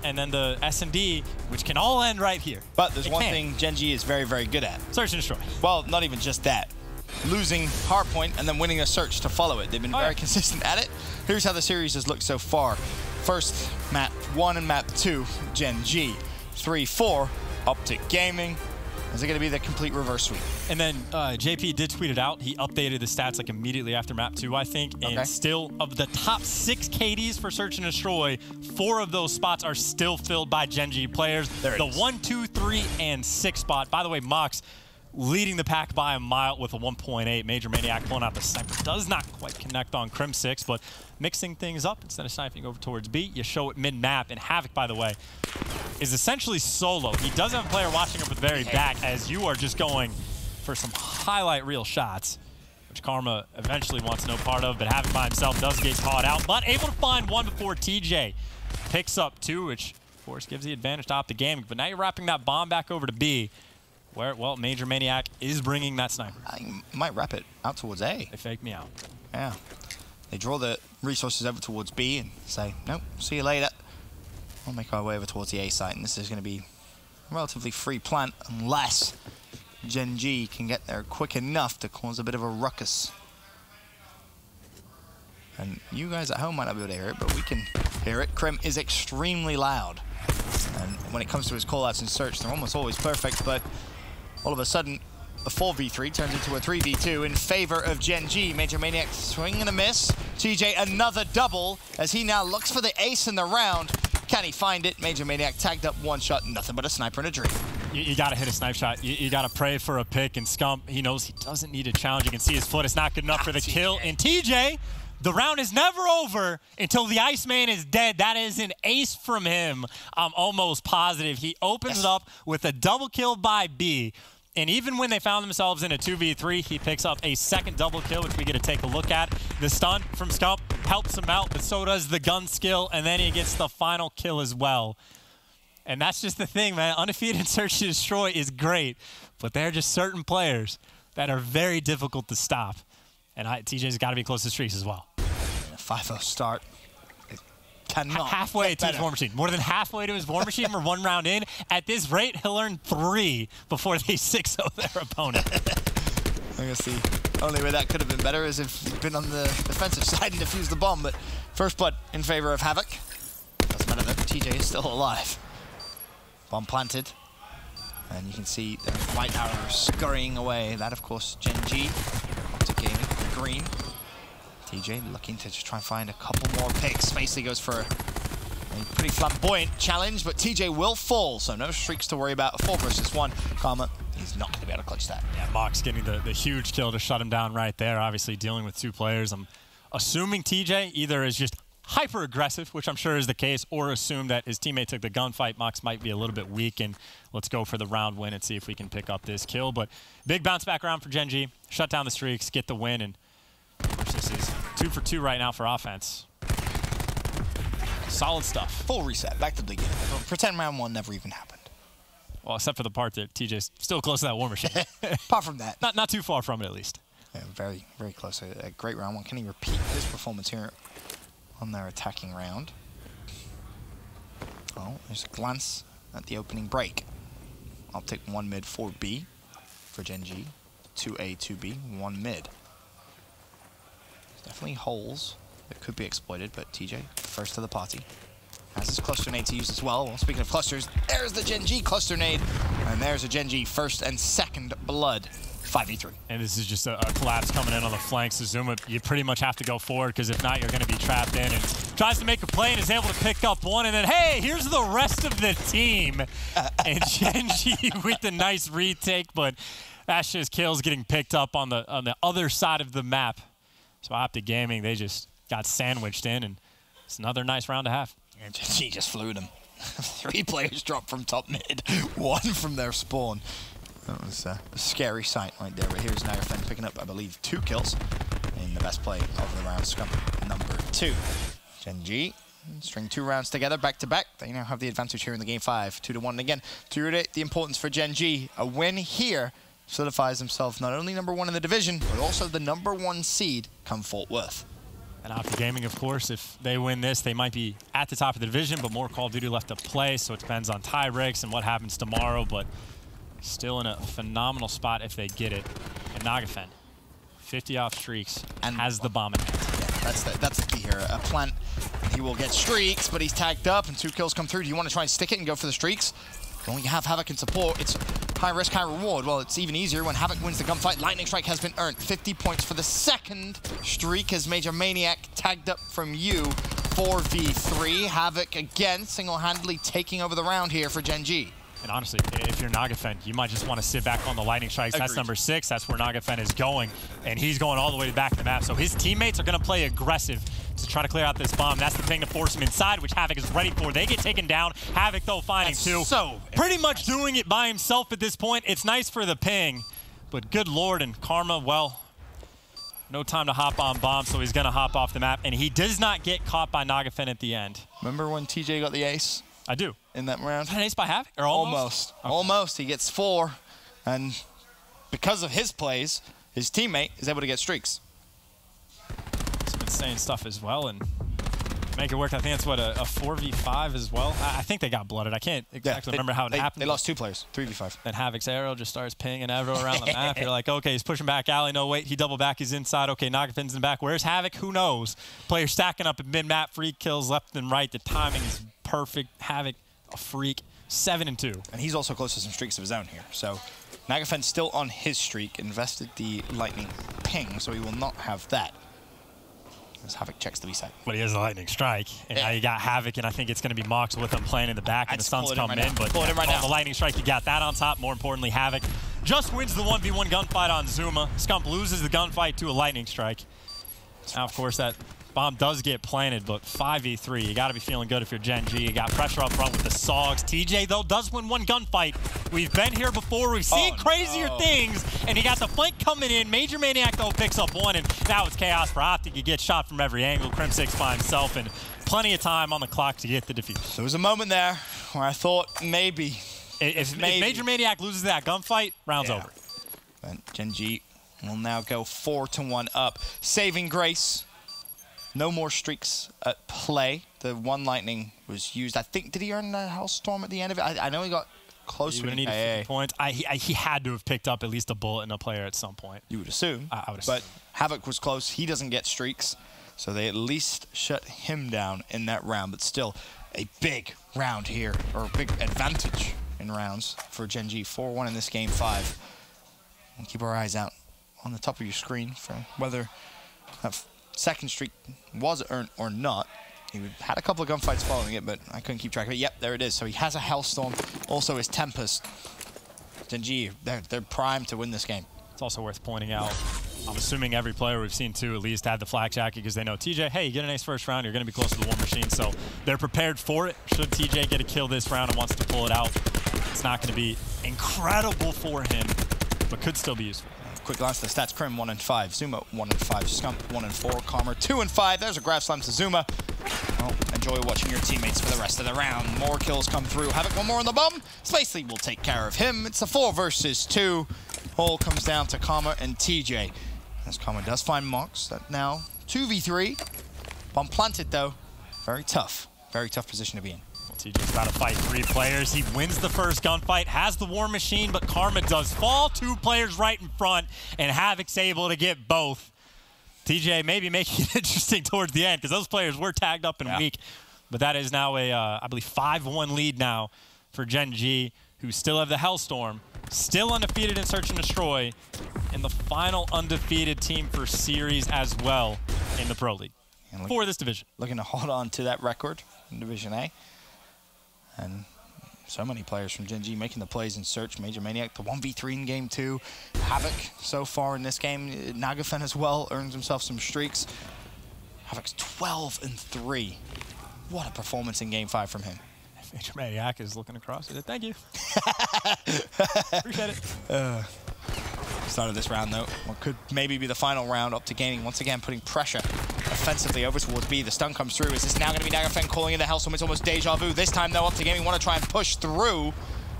and then the S&D, which can all end right here. But there's one thing Gen G is very, very good at. Search and destroy. Well, not even just that. Losing hardpoint and then winning a search to follow it. They've been very consistent at it. Here's how the series has looked so far. First, map 1 and map 2, Gen G. 3, 4, OPTIC Gaming. Is it going to be the complete reverse sweep? And then JP did tweet it out. He updated the stats like immediately after map 2, I think. And still, of the top 6 KDs for Search and Destroy, 4 of those spots are still filled by Gen G players. The 1, 2, 3, and 6 spot. By the way, Mox leading the pack by a mile with a 1.8. Major Maniac pulling out the sniper. Does not quite connect on Crim 6, but mixing things up. Instead of sniping over towards B, you show it mid-map. And Havoc, by the way, is essentially solo. He does have a player watching him from the very back as you are just going for some highlight reel shots, which Karma eventually wants no part of, but Havoc by himself does get caught out, but able to find 1 before TJ picks up 2, which of course gives the advantage to OPTIC Gaming. But now you're wrapping that bomb back over to B, where, well, Major Maniac is bringing that sniper. I might wrap it out towards A. They fake me out. Yeah. They draw the resources over towards B and say, nope, see you later. We'll make our way over towards the A site, and this is going to be a relatively free plant unless Gen G can get there quick enough to cause a bit of a ruckus. And you guys at home might not be able to hear it, but we can hear it. Crim is extremely loud. And when it comes to his callouts and search, they're almost always perfect, but all of a sudden, a 4v3 turns into a 3v2 in favor of Gen G. Major Maniac swing and a miss. TJ another double as he now looks for the ace in the round. Can he find it? Major Maniac tagged up 1 shot, nothing but a sniper and a dream. You got to hit a snipe shot. You got to pray for a pick, and Scump, he knows he doesn't need a challenge. You can see his foot is not good enough for the kill. And TJ, the round is never over until the Iceman is dead. That is an ace from him. I'm almost positive. He opens it up with a double kill by B. And even when they found themselves in a 2v3, he picks up a second double kill, which we get to take a look at. The stun from Scump helps him out, but so does the gun skill, and then he gets the final kill as well. And that's just the thing, man. Undefeated Search and Destroy is great, but there are just certain players that are very difficult to stop. And TJ's got to be close to streaks as well. A 5-0 start. Cannot halfway to his War Machine. More than halfway to his War Machine. We're 1 round in. At this rate, he'll earn 3 before they 6-0 their opponent. I guess the only way that could have been better is if he'd been on the defensive side and defused the bomb. But first blood in favor of Havoc. Doesn't matter though, TJ is still alive. Bomb planted. And you can see the white arrow scurrying away. That, of course, Gen G. OPTIC Gaming, the green. TJ looking to just try and find a couple more picks. Spacely goes for a pretty flamboyant challenge, but TJ will fall, so no streaks to worry about. 4 versus 1. Karma, he's not going to be able to clutch that. Yeah, Mox getting the huge kill to shut him down right there. Obviously dealing with 2 players. I'm assuming TJ either is just hyper aggressive, which I'm sure is the case, or assume that his teammate took the gunfight. Mox might be a little bit weak, and let's go for the round win and see if we can pick up this kill. But big bounce back round for Gen G. Shut down the streaks, get the win, and this is 2 for 2 right now for offense. Solid stuff. Full reset, back to the beginning. Pretend round 1 never even happened. Well, except for the part that TJ's still close to that War Machine. Apart from that. Not too far from it, at least. Yeah, very, very close. A great round 1. Can he repeat his performance here on their attacking round? Oh, there's a glance at the opening break. OPTIC 1 mid, 4 B for Gen G. 2A, 2B, 1 mid. Definitely holes that could be exploited, but TJ, first to the party, has his cluster nade to use as well. Well, speaking of clusters, there's the Gen G cluster nade, and there's a Gen G first and second blood. 5v3. And this is just a collapse coming in on the flanks. Zuma, you pretty much have to go forward, because if not, you're going to be trapped in. And tries to make a play and is able to pick up 1, and then, hey, here's the rest of the team. And Gen G with a nice retake, but that's just kills getting picked up on the other side of the map. So OPTIC Gaming, they just got sandwiched in, and it's another nice round to have. And G just flew them. 3 players dropped from top mid, 1 from their spawn. That was a scary sight right there. But here's Nairfen picking up, I believe, 2 kills in the best play of the round. Scump number 2. Gen G string 2 rounds together, back to back. They now have the advantage here in the game 5, 2-1 again. To reiterate the importance for Gen G, a win here solidifies themselves not only #1 in the division, but also the #1 seed come Fort Worth. And OPTIC Gaming, of course, if they win this, they might be at the top of the division, but more Call of Duty left to play, so it depends on tie breaks and what happens tomorrow, but still in a phenomenal spot if they get it. And Nagafen, 50 off streaks, and has the bomb in hand. Yeah, that's the key here. A plant, he will get streaks, but he's tagged up and 2 kills come through. Do you want to try and stick it and go for the streaks? When you have Havoc in support, it's high risk, high reward. Well, it's even easier when Havoc wins the gunfight. Lightning Strike has been earned. 50 points for the second streak as Major Maniac tagged up from you. 4v3. Havoc again, single-handedly taking over the round here for Gen G. And honestly, if you're Nagafen, you might just want to sit back on the Lightning Strikes. Agreed. That's number 6. That's where Nagafen is going. And he's going all the way back to the map. So his teammates are going to play aggressive to try to clear out this bomb. That's the thing to force him inside, which Havoc is ready for. They get taken down. Havoc, though, finding 2. So pretty much doing it by himself at this point. It's nice for the ping. But good lord, and Karma, well, no time to hop on bomb, so he's going to hop off the map. And he does not get caught by Nagafen at the end. Remember when TJ got the ace? I do. In that round? An ace by Havoc? Or almost? Okay. Almost. He gets 4. And because of his plays, his teammate is able to get streaks. Some insane stuff as well. And make it work. I think it's, what, a 4v5 as well? I think they got blooded. I can't exactly remember how it happened. They lost 2 players. 3v5. Then Havoc's arrow just starts pinging everywhere around the map. You're like, okay, he's pushing back alley. No, wait, he double back. He's inside. Okay, Nagafen's in the back. Where's Havoc? Who knows? Players stacking up at mid-map. Free kills left and right. The timing is perfect. Havoc, a freak. 7-2. And he's also close to some streaks of his own here. So Nagafen's still on his streak. Invested the lightning ping, so he will not have that. As Havoc checks the B-side. But he has a lightning strike. And now you got Havoc, and I think it's going to be Mox with him playing in the back, and the sun's coming in. But the lightning strike, you got that on top. More importantly, Havoc just wins the 1v1 gunfight on Zuma. Scump loses the gunfight to a lightning strike. Now, of course, that bomb does get planted, but 5v3. You got to be feeling good if you're Gen G. You got pressure up front with the Sogs. TJ, though, does win one gunfight. We've been here before. We've seen crazier things, and he got the flank coming in. Major Maniac, though, picks up 1, and now it's chaos for OPTIC. He gets shot from every angle. Crim6 by himself, and plenty of time on the clock to get the defuse. There was a moment there where I thought maybe. If Major Maniac loses that gunfight, round's over. And Gen G will now go 4-1 up. Saving grace. No more streaks at play. The 1 lightning was used. I think, did he earn the Hellstorm at the end of it? I know he got close to it. He needed 50 points. He had to have picked up at least a bullet in a player at some point. You would assume. I would assume. But Havoc was close. He doesn't get streaks. So they at least shut him down in that round. But still, a big round here, or a big advantage in rounds for Gen G. 4-1 in this game 5. And keep our eyes out on the top of your screen for whether that second streak was earned or not. He had a couple of gunfights following it, but I couldn't keep track of it. Yep, there it is. So he has a Hellstorm, also his Tempest. Gen G, they're primed to win this game. It's also worth pointing out, I'm assuming every player we've seen too at least had the flak jacket because they know, TJ, hey, you get an ace first round, you're going to be close to the War Machine. So they're prepared for it. Should TJ get a kill this round and wants to pull it out, it's not going to be incredible for him, but could still be useful. Quick glance at the stats. Crim 1-5, Zuma 1-5, Scump 1-4, Calmer 2-5. There's a grab slam to Zuma. Well, enjoy watching your teammates for the rest of the round. More kills come through. Havoc 1 more on the bomb. Spacely will take care of him. It's a 4 versus 2. All comes down to Calmer and TJ. As Calmer does find Mox. That now 2v3. Bomb planted though. Very tough position to be in. TJ's about to fight 3 players. He wins the first gunfight, has the War Machine, but Karma does fall. 2 players right in front, and Havoc's able to get both. TJ maybe making it interesting towards the end because those players were tagged up and weak. But that is now a, I believe, 5-1 lead now for Gen G, who still have the Hellstorm, still undefeated in Search and Destroy, and the final undefeated team for series as well in the Pro League for this division. Looking to hold on to that record in Division A. And so many players from Gen G making the plays in Search. Major Maniac, the 1v3 in game 2. Havoc so far in this game. Nagafen as well earns himself some streaks. Havoc's 12-3. What a performance in game 5 from him. Major Maniac is looking across at it. Thank you. Appreciate it. Start of this round though, what could maybe be the final round. OPTIC Gaming once again putting pressure offensively over towards B. The stun comes through. Is this now going to be Nagafen calling in the Hellstorm? It's almost deja vu. This time though, OPTIC Gaming want to try and push through.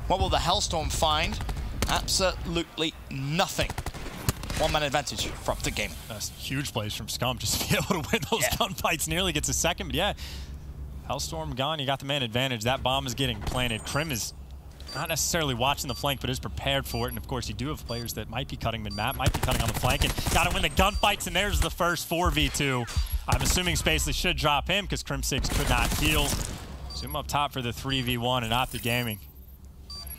What will the Hellstorm find? Absolutely nothing. one-man advantage for OPTIC Gaming. That's huge plays from Scum just to be able to win those gunfights. Nearly gets a second, but yeah, Hellstorm gone. You got the man advantage. That bomb is getting planted. Krim is not necessarily watching the flank, but is prepared for it. And of course, you do have players that might be cutting mid-map, might be cutting on the flank, and got to win the gunfights. And there's the first 4v2. I'm assuming Spacely should drop him because Crim6 could not heal. Zoom up top for the 3v1 and OPTIC Gaming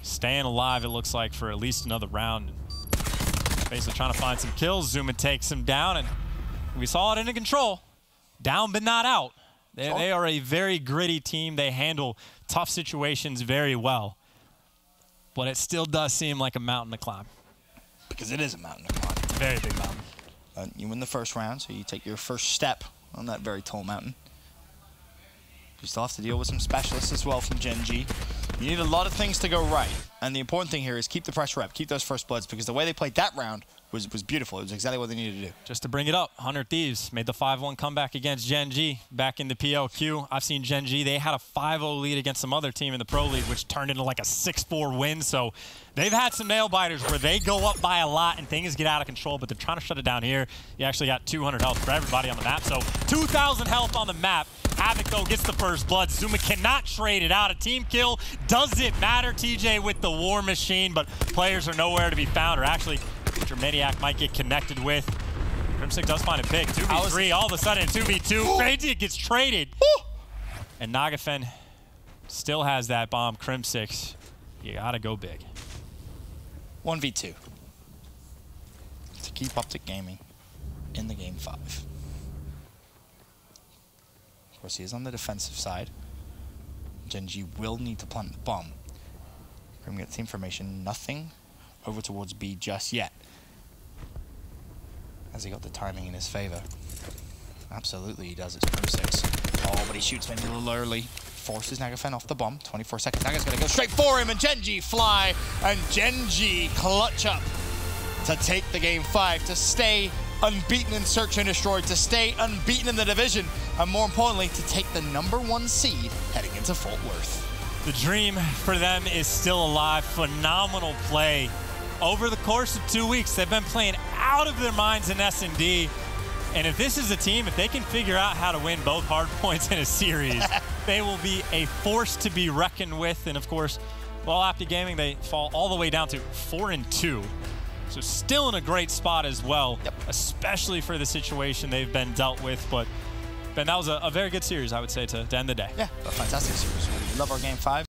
staying alive, it looks like, for at least another round. Spacely trying to find some kills. Zuma takes him down, and we saw it into control. Down but not out. They are a very gritty team. They handle tough situations very well. But it still does seem like a mountain to climb. Because it is a mountain to climb. It's a very big mountain. You win the first round, so you take your first step on that very tall mountain. You still have to deal with some specialists as well from Gen G. You need a lot of things to go right. And the important thing here is keep the pressure up, keep those first bloods, because the way they played that round was beautiful. It was exactly what they needed to do. Just to bring it up, 100 Thieves made the 5-1 comeback against Gen G back in the PLQ. I've seen Gen G, they had a 5-0 lead against some other team in the Pro League, which turned into like a 6-4 win. So they've had some nail biters where they go up by a lot and things get out of control, but they're trying to shut it down here. You actually got 200 health for everybody on the map. So 2,000 health on the map. Havoc, though, gets the first blood. Zuma cannot trade it out. A team kill doesn't matter. TJ with the War Machine, but players are nowhere to be found, or actually, Maniac might get connected with. Crim6 does find a pick. 2v3, all of a sudden 2v2. Crazy gets traded. And Nagafen still has that bomb. Crim6, you gotta go big. 1v2. To keep OPTIC Gaming in the game 5. Of course, he is on the defensive side. Gen G will need to plant the bomb. Grim gets information, nothing over towards B just yet. Has he got the timing in his favor? Absolutely he does, it's Crim6. Oh, but he shoots maybe a little early. Forces Nagafen off the bomb, 24 seconds. Naga's gonna go straight for him, and Gen G fly, and Gen G clutch up to take the game 5, to stay unbeaten in Search and Destroy, to stay unbeaten in the division, and more importantly, to take the #1 seed heading into Fort Worth. The dream for them is still alive. Phenomenal play. Over the course of 2 weeks, they've been playing out of their minds in S&D. And if this is a team, if they can figure out how to win both hard points in a series, they will be a force to be reckoned with. And of course, well, OPTIC Gaming, they fall all the way down to 4-2. So still in a great spot as well, especially for the situation they've been dealt with. But Ben, that was a very good series, I would say, to end the day. Yeah, a fantastic series. We love our game 5.